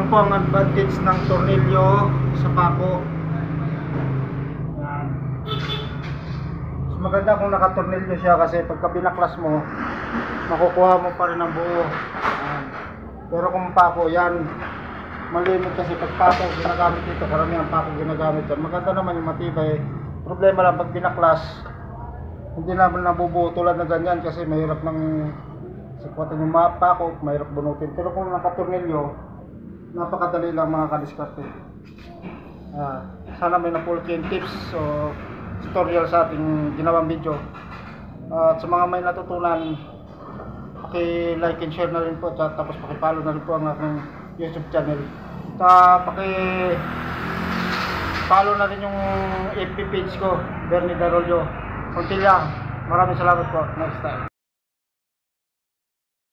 po ang advantage ng tornilyo sa pako. Yan. Mas maganda kung nakatornilyo siya kasi pagka binaklas mo, makukuha mo pa rin ang buo. Yan. Pero kung pako, yan, malimit kasi pag pako ginagamit dito, karamihan pako ginagamit yan. Maganda naman yung matibay. Problema lang pag binaklas, hindi naman nabubuo tulad na ganyan kasi mahirap ng sikwatan yung pako, mahirap bunutin. Pero kung nakatornilyo, napakadali lang mga kadiskarte. Sana may napulot yung tips o tutorial sa ating ginawang video. At sa mga may natutunan, paki-like and share na rin po, tapos paki-follow na rin po ang aking YouTube channel. Paki-follow na rin yung FB page ko, Bernie Darolyo. Montilla. Maraming salamat po. Next time.